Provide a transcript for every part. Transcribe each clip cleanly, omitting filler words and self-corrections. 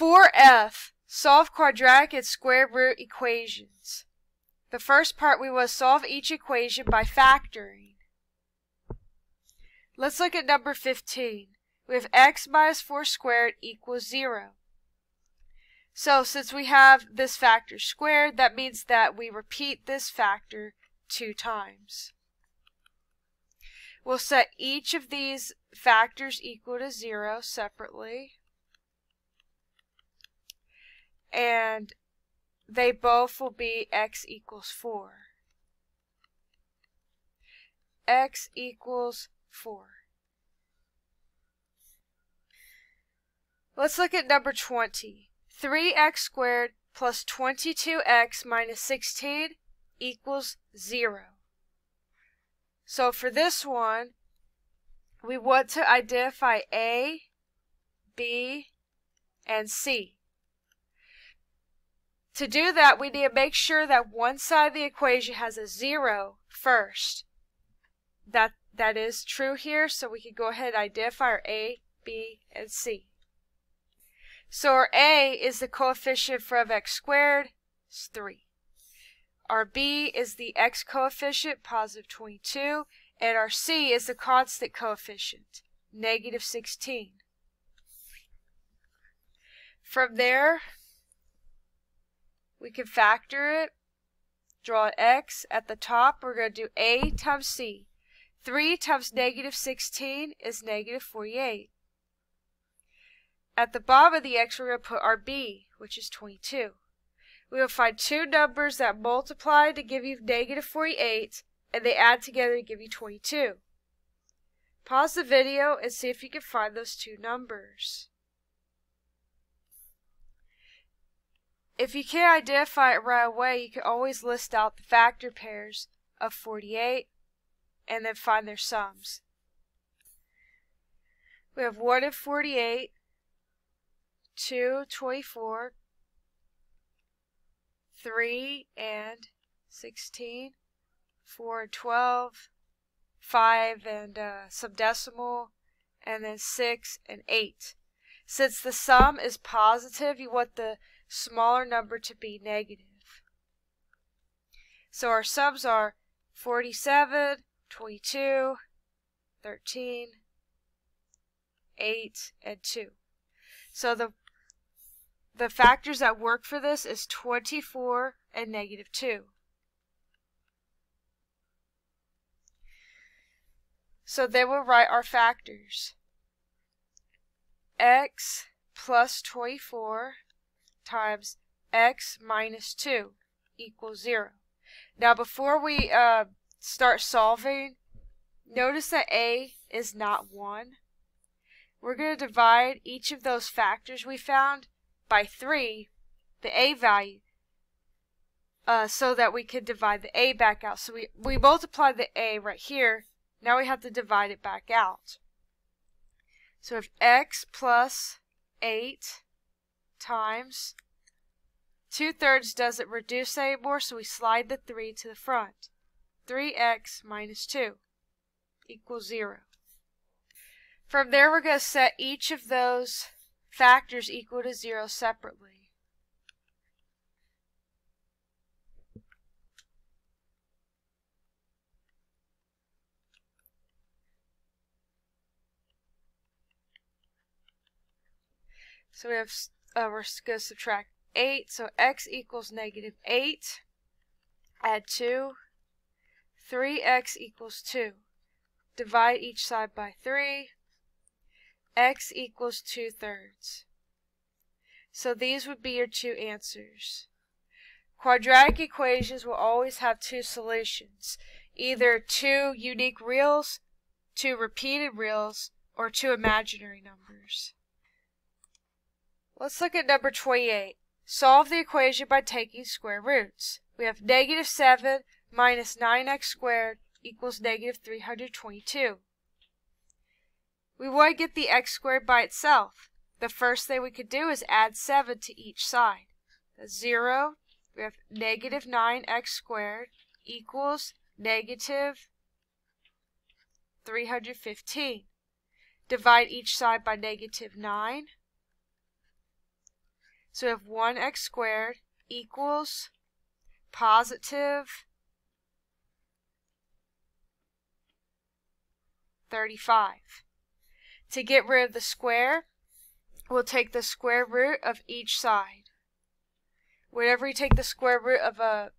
4F, solve quadratic and square root equations. The first part, we will solve each equation by factoring. Let's look at number 15. We have x minus 4 squared equals 0. So since we have this factor squared, that means that we repeat this factor 2 times. We'll set each of these factors equal to 0 separately. And they both will be x equals 4. X equals 4. Let's look at number 20. 3x squared plus 22x minus 16 equals 0. So for this one, we want to identify A, B, and C. To do that, we need to make sure that one side of the equation has a 0 first. That is true here, so we can go ahead and identify our A, B, and C. So our A is the coefficient from x squared, it's 3. Our B is the x coefficient, positive 22, and our C is the constant coefficient, negative 16. From there, we can factor it, draw an x. At the top, we're going to do A times C. 3 times negative 16 is negative 48. At the bottom of the x, we're going to put our B, which is 22. We will find two numbers that multiply to give you negative 48, and they add together to give you 22. Pause the video and see if you can find those two numbers. If you can't identify it right away, you can always list out the factor pairs of 48 and then find their sums. We have 1 and 48, 2, 24, 3 and 16, 4 and 12, 5 and some decimal, and then 6 and 8. Since the sum is positive, you want the smaller number to be negative. So our sums are 47, 22, 13, 8, and 2. So the factors that work for this is 24 and negative 2. So then we'll write our factors. X plus 24 times x minus 2 equals 0. Now before we start solving, notice that A is not 1. We're going to divide each of those factors we found by 3, the A value, so that we can divide the A back out. So we multiply the A right here. Now we have to divide it back out. So if x plus 8 times 2/3 doesn't reduce anymore, so we slide the 3 to the front. 3x minus 2 equals 0. From there, we're going to set each of those factors equal to 0 separately. So we have, we're going to subtract 8, so x equals negative 8, add 2, 3x equals 2. Divide each side by 3, x equals 2/3. So these would be your two answers. Quadratic equations will always have two solutions, either two unique reals, two repeated reals, or two imaginary numbers. Let's look at number 28. Solve the equation by taking square roots. We have negative 7 minus 9x squared equals negative 322. We want to get the x squared by itself. The first thing we could do is add 7 to each side. That's 0. We have negative 9x squared equals negative 315. Divide each side by negative 9. So we have 1x squared equals positive 35. To get rid of the square, we'll take the square root of each side. Whenever you take the square root of a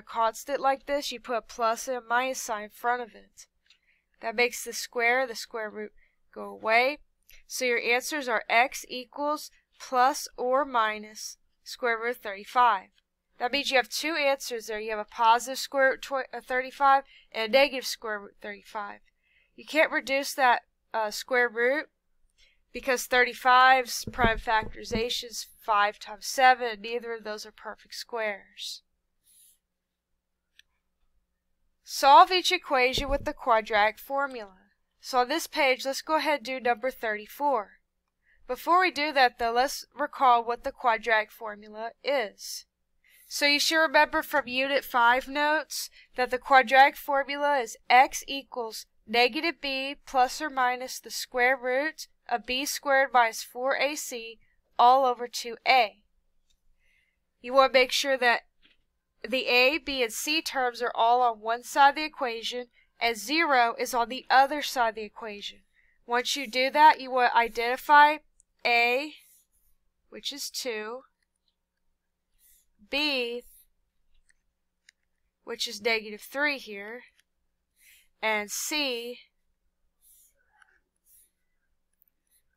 constant like this, you put a plus and a minus sign in front of it. That makes the square root go away. So your answers are x equals plus or minus square root of 35. That means you have two answers there. You have a positive square root of 35 and a negative square root of 35. You can't reduce that square root because 35's prime factorization is 5 times 7, and neither of those are perfect squares. Solve each equation with the quadratic formula. So on this page, let's go ahead and do number 34. Before we do that, though, let's recall what the quadratic formula is. So you should remember from Unit 5 notes that the quadratic formula is x equals negative b plus or minus the square root of b squared minus 4ac all over 2a. You want to make sure that the a, b, and c terms are all on one side of the equation and 0 is on the other side of the equation. Once you do that, you want to identify a, which is 2, b, which is negative 3 here, and c,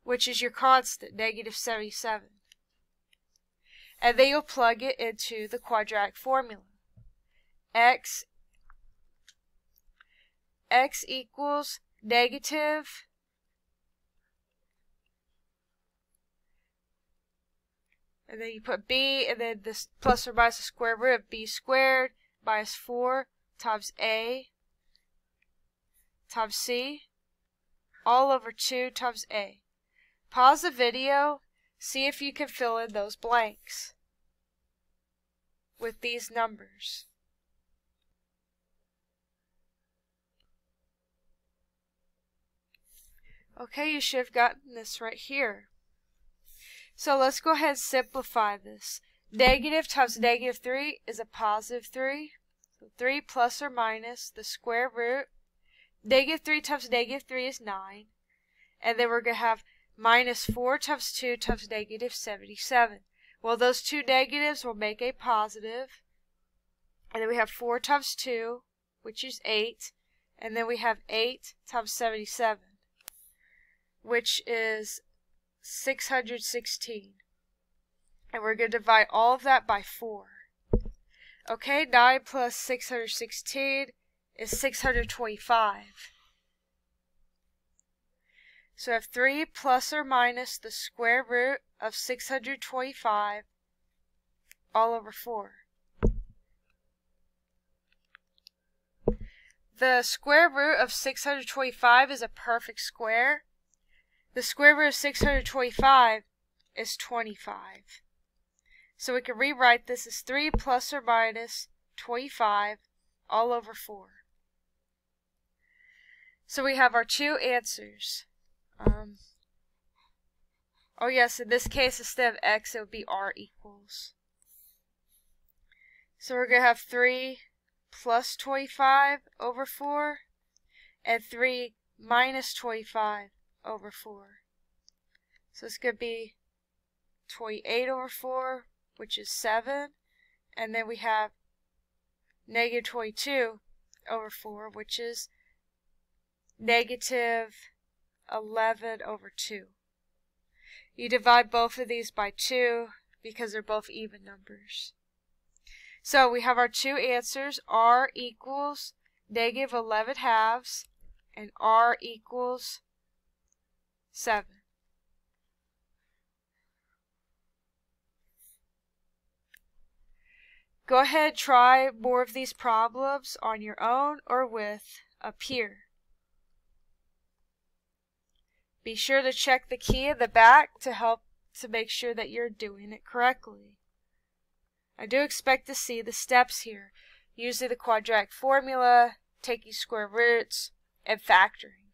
which is your constant, negative 77. And then you'll plug it into the quadratic formula. X equals negative and then you put b, and then this plus or minus the square root of b squared minus 4 times a times c all over 2 times a. Pause the video, see if you can fill in those blanks with these numbers. Okay, you should have gotten this right here. So let's go ahead and simplify this. Negative times negative 3 is a positive 3. So 3 plus or minus the square root. Negative 3 times negative 3 is 9. And then we're going to have minus 4 times 2 times negative 77. Well, those two negatives will make a positive. And then we have 4 times 2, which is 8. And then we have 8 times 77, which is 616. And we're going to divide all of that by 4. Okay, 9 plus 616 is 625. So I have 3 plus or minus the square root of 625 all over 4. The square root of 625 is a perfect square. The square root of 625 is 25. So we can rewrite this as 3 plus or minus 25 all over 4. So we have our two answers. Oh yes, in this case, instead of x, it would be r equals. So we're going to have 3 plus 25 over 4 and 3 minus 25 over 4. So it's going to be 28 over 4, which is 7. And then we have negative 22 over 4, which is negative 11 over 2. You divide both of these by 2 because they're both even numbers. So we have our two answers. R equals negative 11 halves and R equals 7. Go ahead, try more of these problems on your own or with a peer. Be sure to check the key in the back to help to make sure that you're doing it correctly. I do expect to see the steps here, using the quadratic formula, taking square roots, and factoring.